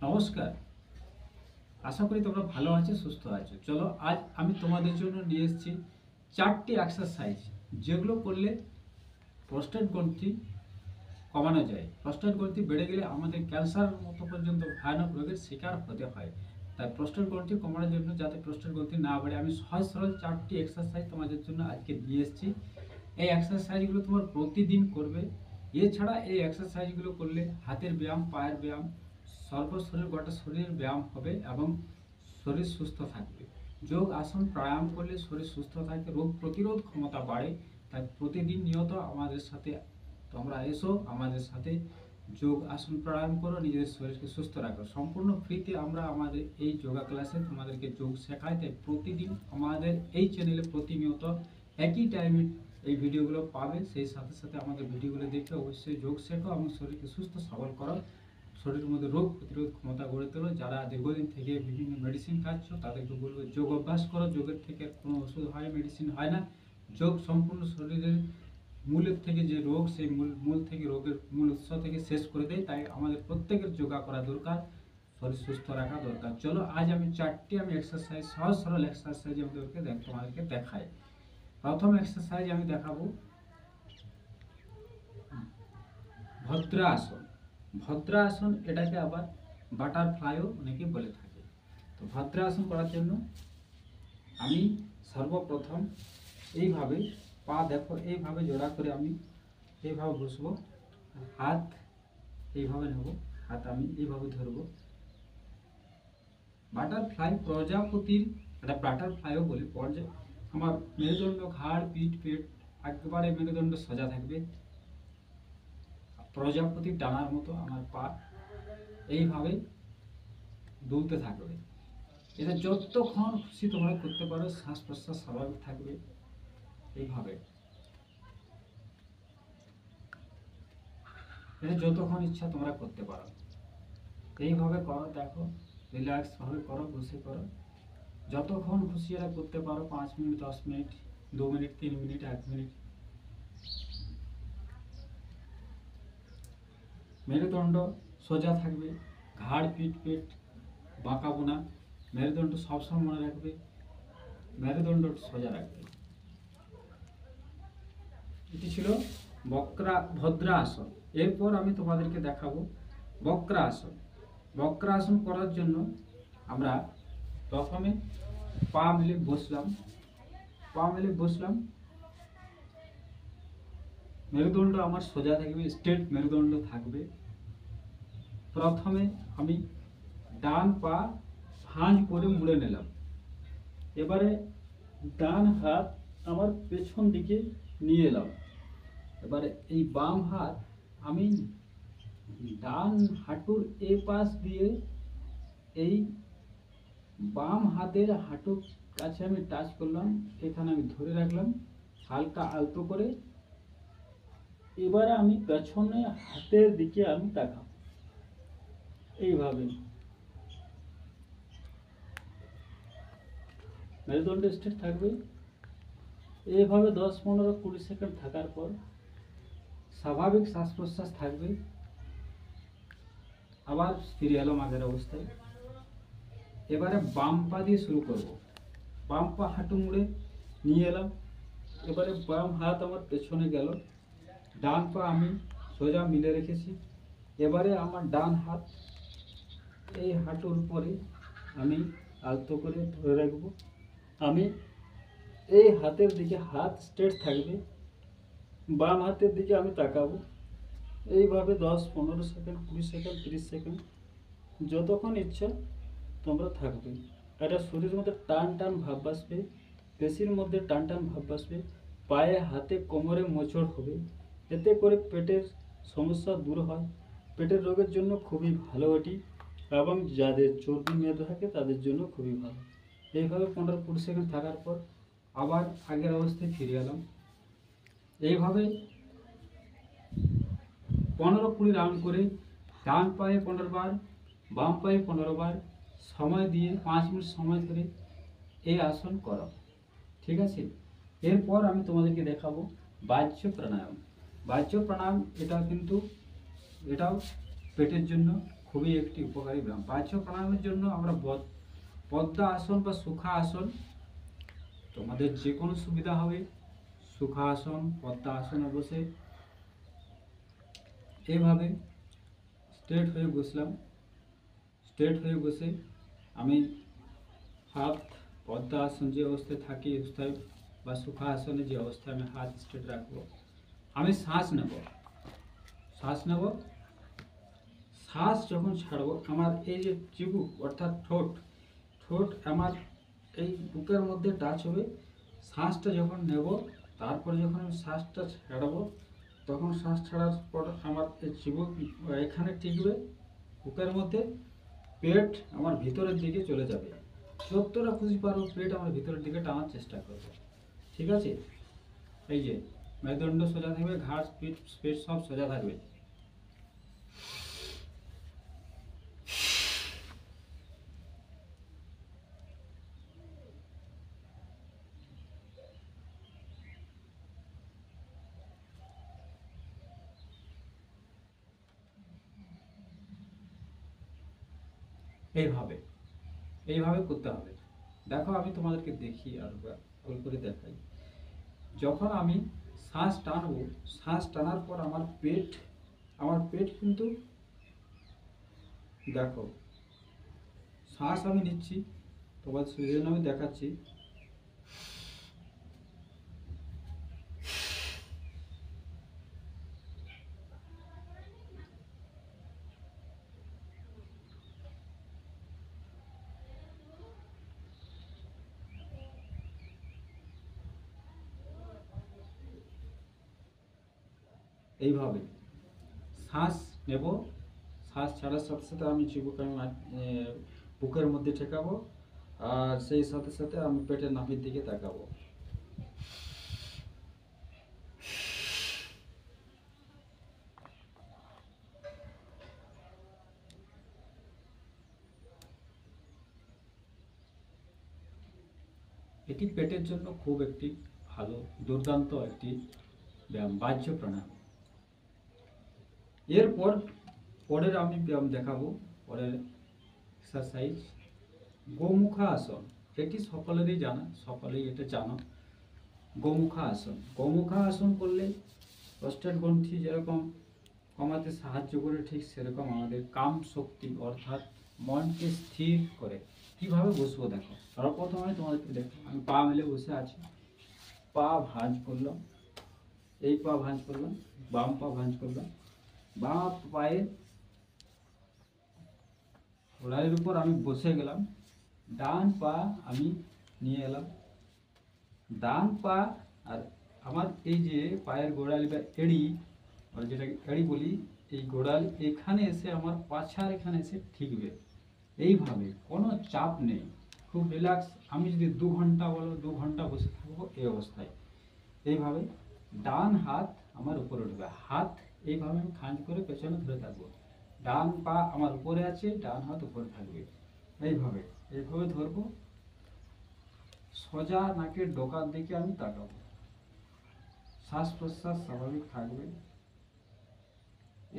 নমস্কার। আশা করি তোমরা ভালো আছো, সুস্থ আছো। চলো আজ আমি তোমাদের জন্য নিয়ে এসেছি 4টি এক্সারসাইজ, যেগুলো করলে প্রস্টেট গ্রন্থি কমানো যায়। প্রস্টেট গ্রন্থি বেড়ে গেলে আমাদের ক্যান্সার মতো পর্যন্ত ভয়ানক রোগের শিকার হতে হয়। তাই প্রস্টেট গ্রন্থি কমানোর জন্য, যাতে প্রস্টেট গ্রন্থি না বাড়ে, আমি সহজ সরল 4টি এক্সারসাইজ তোমাদের জন্য আজকে নিয়ে এসেছি। এই এক্সারসাইজগুলো তোমার প্রতিদিন করবে। এছাড়া এই এক্সারসাইজগুলো করলে হাতের ব্যায়াম, পায়ের ব্যায়াম, সর্বশরীর গোটা শরীরের ব্যায়াম হবে এবং শরীর সুস্থ থাকবে। যোগ, আসন, প্রাণায়াম করলে শরীর সুস্থ থাকে, রোগ প্রতিরোধ ক্ষমতা বাড়ে। তাই প্রতিদিন নিয়ত আমাদের সাথে তোমরা এসো, আমাদের সাথে যোগ, আসন, প্রাণায়াম করো, নিজেদের শরীরকে সুস্থ রাখো। সম্পূর্ণ ফ্রিতে আমরা আমাদের এই যোগা ক্লাসে তোমাদেরকে যোগ শেখাই। তাই প্রতিদিন আমাদের এই চ্যানেলে প্রতিনিয়ত একই টাইমে এই ভিডিওগুলো পাবে। সেই সাথে সাথে আমাদের ভিডিওগুলো দেখে অবশ্যই যোগ শেখো এবং শরীরকে সুস্থ সবল করো। শরীরের মধ্যে রোগ প্রতিরোধ ক্ষমতা গড়ে তোলো। যারা দীর্ঘদিন থেকে বিভিন্ন মেডিসিন খাচ্ছ, তাদেরকে বলবো যোগ অভ্যাস করো। যোগের থেকে কোনো ওষুধ হয়, মেডিসিন হয় না। যোগ সম্পূর্ণ শরীরের মূলের থেকে যে রোগ, সেই মূল থেকে, রোগের মূল উৎস থেকে শেষ করে দেয়। তাই আমাদের প্রত্যেকের যোগা করা দরকার, শরীর সুস্থ রাখা দরকার। চলো আজ আমি 4টি এক্সারসাইজ, সহজ সরল এক্সারসাইজ তোমাদেরকে দেখাই। প্রথম এক্সারসাইজ আমি দেখাবো ভদ্রাসন। ভদ্রাসন, এটাকে আবার বাটারফ্লাইও অনেকে বলে থাকে। তো ভদ্রাসন করার জন্য আমি সর্বপ্রথম এইভাবে পা দেখো, এইভাবে জোড়া করে আমি এইভাবে বসবো। হাত এইভাবে নেব, হাত আমি এইভাবে ধরবো। বাটারফ্লাই, প্রজাপতির, এটা বাটারফ্লাইও বলে। আমার মেরুদণ্ড, ঘাড়, পিঠ, পেট একেবারে মেরুদণ্ড সোজা থাকবে। প্রজাপতির ডানার মতো আমার পা এইভাবে দুলতে থাকবে। এটা যতক্ষণ খুশি তোমরা করতে পারো, শ্বাস প্রশ্বাস স্বাভাবিক থাকবে। এইভাবে এটা যতক্ষণ ইচ্ছা তোমরা করতে পারো। এইভাবে করো, দেখো, রিল্যাক্স ভাবে করো, বসে করো। যতক্ষণ খুশি এটা করতে পারো, 5 minute, 10 minute, 2 minute, 3 minute, 1 minute. মেরুদণ্ড সোজা থাকবে, ঘাড়, পিঠ, পেট বাঁকাবো না। মেরুদণ্ড সবসময় মনে রাখবে, মেরুদণ্ড সোজা রাখবে। এটি ছিল ভদ্রাসন। এরপর আমি তোমাদেরকে দেখাবো বক্রাসন। বক্রাসন করার জন্য আমরা প্রথমে পা মেলে বসলাম। মেরুদণ্ড আমার সোজা থাকবে, স্ট্রেট মেরুদণ্ড থাকবে। প্রথমে আমি ডান পা ভাঁজ করে মুড়ে নিলাম। এবারে ডান হাত আমার পেছন দিকে নিয়ে এলাম। এবারে এই বাম হাত আমি ডান হাঁটুর এ পাশ দিয়ে এই বাম হাতের হাঁটুর কাছে আমি টাচ করলাম। এখানে আমি ধরে রাখলাম হালকা আলতো করে। এবারে আমি পেছনে হাতের দিকে আমি তাকাবো, এইভাবে মেরুদণ্ড স্ট্রেট থাকবে। এইভাবে 10, 15, 20 সেকেন্ড থাকার পর স্বাভাবিক শ্বাস প্রশ্বাস থাকবে। আবার ফিরে এলাম আগের অবস্থায়। এবারে বাম পা দিয়ে শুরু করব। বাম পা হাঁটু মুড়ে নিয়ে এলাম। এবারে বাম হাত আমার পেছনে গেল, ডান পা আমি সোজা মিলে রেখেছি। এবারে আমার ডান হাত এই হাঁটুর উপরে আমি আলতো করে ধরে রাখবো। আমি এই হাতের দিকে, হাত স্ট্রেট থাকবে, বাম হাতের দিকে আমি তাকাবো। এইভাবে 10, 15 সেকেন্ড, 20 সেকেন্ড, 30 সেকেন্ড, যতক্ষণ ইচ্ছা তোমরা থাকবে। এটা শরীরের মধ্যে টান টান ভাব আসবে, পেশির মধ্যে টান টান ভাব আসবে, পায়ে, হাতে, কোমরে মোচড় হবে। এতে করে পেটের সমস্যা দূর হয়। পেটের রোগের জন্য খুবই ভালো এটি, এবং যাদের চর্বি মেদ থাকে তাদের জন্য খুবই ভালো। এইভাবে 15-20 সেকেন্ড থাকার পর আবার আগের অবস্থায় ফিরে এলাম। এইভাবে 15-20 রাউন্ড করে ডান পায়ে 15 বার, বাম পায়ে 15 বার সময় দিয়ে 5 মিনিট সময় ধরে এই আসন করো। ঠিক আছে? এরপর আমি তোমাদেরকে দেখাবো বাহ্য প্রাণায়াম। বাহ্য প্রাণায়াম এটাও পেটের জন্য খুবই একটি উপকারী ব্যায়াম। বাহ্য প্রাণায়ামের জন্য আমরা পদ্মা আসন বা সুখা আসন, তোমাদের যে কোনো সুবিধা হবে, সুখা আসন, পদ্মা আসনে বসে এভাবে স্ট্রেট হয়ে বসলাম। স্ট্রেট হয়ে বসে আমি হাত পদ্মা আসন যে অবস্থায় থাকি অবস্থায় বা সুখা আসনে যে অবস্থায় আমি হাত স্ট্রেট রাখবো। আমি শ্বাস নেব। শ্বাস নেব, শ্বাস যখন ছাড়বো আমার এই যে চিবুক অর্থাৎ ঠোঁট, ঠোঁট আমার এই বুকের মধ্যে টাচ হবে। শ্বাসটা যখন নেব, তারপরে যখন আমি শ্বাসটা ছাড়বো, তখন শ্বাস ছাড়ার পর আমার এই চিবুক এখানে টিকবে বুকের মধ্যে, পেট আমার ভিতরের দিকে চলে যাবে। যতটা খুশি পারবো পেট আমার ভিতরের দিকে টানার চেষ্টা করবো। ঠিক আছে? এই যে মেরুদণ্ড সোজা থাকবে, ঘাড় পিঠ পেট সব সোজা থাকবে। এইভাবে এইভাবে করতে হবে। দেখো আমি তোমাদেরকে দেখি আর ভালো করে দেখাই। যখন আমি শ্বাস টানবো, শ্বাস টানার পর আমার পেট কিন্তু দেখো, শ্বাস আমি নিচ্ছি, তোমার সুবিধার আমি দেখাচ্ছি। এইভাবে শ্বাস নেব, শ্বাস ছাড়ার সাথে সাথে আমি চিবুক আমি বুকের মধ্যে ঠেকাবো, আর সেই সাথে সাথে আমি পেটের নাভির দিকে তাকাবো। এটি পেটের জন্য খুব একটি ভালো দুর্দান্ত একটি ব্যায়াম, বাহ্য প্রাণায়াম। এরপর পরের আমি ব্যায়াম দেখাবো, পরের এক্সারসাইজ গোমুখা আসন। এটি সকলেরই জানা, সকলেই এটা জানো। গোমুখা আসন, গোমুখা আসন করলে প্রস্টেট গ্রন্থি যেরকম কমাতে সাহায্য করে, ঠিক সেরকম আমাদের কাম শক্তি অর্থাৎ মনকে স্থির করে। কিভাবে বসবো দেখো, সর্বপ্রথম আমি তোমাদেরকে দেখো, আমি পা মেলে বসে আছি, পা ভাঁজ করলাম, এই পা ভাঁজ করলাম, বাম পা ভাঁজ করলাম, বাম পায়ে গোড়ালির উপর আমি বসে গেলাম, ডান পা আমি নিয়ে এলাম, ডান পা আর আমার এই যে পায়ের গোড়ালি বা এড়ি, আর যেটাকে এড়ি বলি, এই গোড়ালি এখানে এসে আমার পাছার এখানে এসে ঠিকবে। এইভাবে কোনো চাপ নেই, খুব রিল্যাক্স। আমি যদি 2 ঘন্টা বলো 2 ঘন্টা বসে থাকবো এই অবস্থায়। এইভাবে ডান হাত আমার উপরে উঠবে, হাত এইভাবে আমি খাঁজ করে পেছনে ধরে থাকবো, ডান পা আমার উপরে আছে, ডান হাত উপরে থাকবে। এইভাবে এইভাবে ধরবো, সোজা নাকের ডোকার দিকে আমি তাকাবো, শ্বাস প্রশ্বাস স্বাভাবিক থাকবে।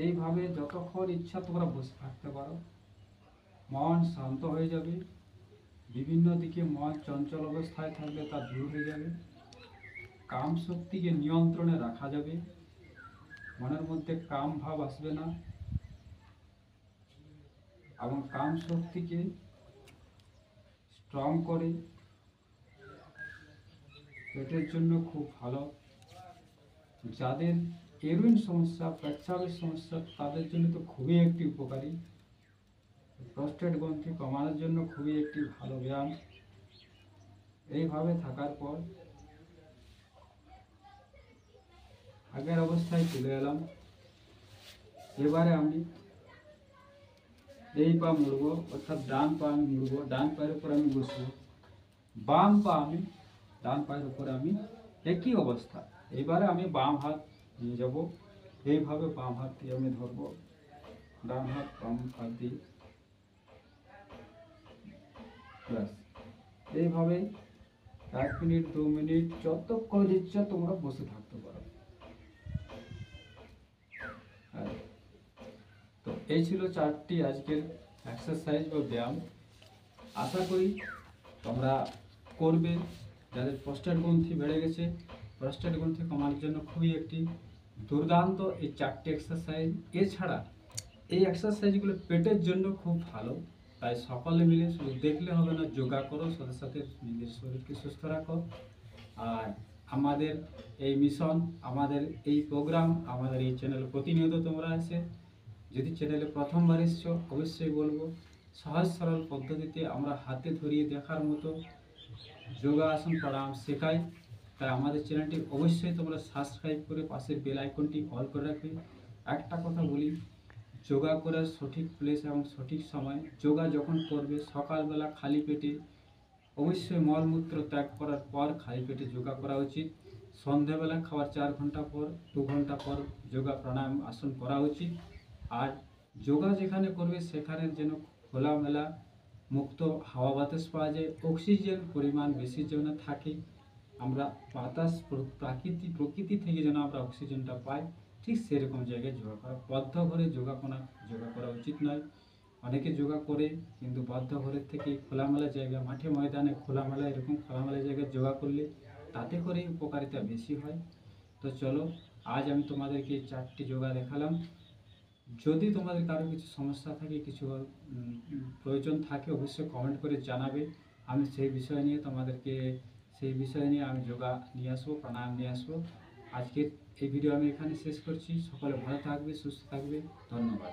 এইভাবে যতক্ষণ ইচ্ছা তোমরা বসে থাকতে পারো, মন শান্ত হয়ে যাবে, বিভিন্ন দিকে মন চঞ্চল অবস্থায় থাকলে তা দূর হয়ে যাবে, কাম শক্তিকে নিয়ন্ত্রণে রাখা যাবে, মনের মধ্যে কাম ভাব আসবে না, এবং কাম শক্তিকে স্ট্রং করে। পেটের জন্য খুব ভালো। যাদের ইউরিন সমস্যা, পেচ্ছাবের সমস্যা, তাদের জন্য তো খুবই একটি উপকারী। প্রস্টেট গ্রন্থি কমানোর জন্য খুবই একটি ভালো ব্যায়াম। এইভাবে থাকার পর আগের অবস্থায় চলে এলাম। এবারে আমি এই পা মুড়বো, অর্থাৎ ডান পা আমি মুড়বো, ডান পায়ের উপর আমি বসবো, বাম পা আমি ডান পায়ের উপরে আমি একই অবস্থা। এবারে আমি বাম হাত নিয়ে যাব, এইভাবে বাম হাত দিয়ে আমি ধরবো, ডান হাত বাম হাত দিয়ে, ব্যাস। এইভাবে 1 মিনিট 2 মিনিট যতক্ষণ ইচ্ছা তোমরা বসে থাকতে পারো। তো এই ছিল 4টি আজকের এক্সারসাইজ বা ব্যায়াম। আশা করি তোমরা করবে। যাদের প্রস্টেট গ্রন্থি বেড়ে গেছে, প্রস্টেট গ্রন্থি কমানোর জন্য খুবই একটি দুর্দান্ত এই 4টি এক্সারসাইজ। এছাড়া এই এক্সারসাইজগুলো পেটের জন্য খুব ভালো। তাই সকলে মিলে শুধু দেখলে হবে না, যোগা করো, সাথে সাথে নিজের শরীরকে সুস্থ রাখো। আর আমাদের এই মিশন, আমাদের এই প্রোগ্রাম, আমাদের এই চ্যানেল প্রতিনিয়ত তোমরা এসে, যদি চ্যানেলে প্রথমবার এসছো অবশ্যই বলবো, সহজ সরল পদ্ধতিতে আমরা হাতে ধরিয়ে দেখার মতো যোগাসন প্রাণায়াম শেখাই। তাই আমাদের চ্যানেলটি অবশ্যই তোমরা সাবস্ক্রাইব করে পাশের বেল আইকনটি অল করে রাখবে। একটা কথা বলি, যোগা করার সঠিক প্লেস এবং সঠিক সময়, যোগা যখন করবে সকালবেলা খালি পেটে, অবশ্যই মলমূত্র ত্যাগ করার পর খালি পেটে যোগা করা উচিত। সন্ধ্যাবেলা খাওয়ার 4 ঘন্টা পর, 2 ঘন্টা পর যোগা প্রাণায়াম আসন করা উচিত। আর যোগা যেখানে করবে সেখানে যেন খোলামেলা মুক্ত হাওয়া বাতাস পাওয়া যায়, অক্সিজেন পরিমাণ বেশি যেন থাকে। আমরা বাতাস প্রকৃতি থেকে যেন আমরা অক্সিজেনটা পাই, ঠিক সেরকম জায়গায় যোগা করা। বদ্ধ ঘরে যোগা করা উচিত নয়। অনেকে যোগা করে কিন্তু বদ্ধ ঘরের থেকে খোলামেলা জায়গা, মাঠে ময়দানে খোলামেলা, এরকম খোলামেলা জায়গায় যোগা করলে তাতে করে উপকারিতা বেশি হয়। তো চলো, আজ আমি তোমাদেরকে 4টি যোগা দেখালাম। যদি তোমাদের কারো কিছু সমস্যা থাকে, কিছু প্রয়োজন থাকে, অবশ্যই কমেন্ট করে জানাবে। আমি সেই বিষয় নিয়ে আমি যোগা নিয়ে আসবো, প্রাণায়াম নিয়ে আসবো। আজকের এই ভিডিও আমি এখানে শেষ করছি। সকলে ভালো থাকবে, সুস্থ থাকবে। ধন্যবাদ।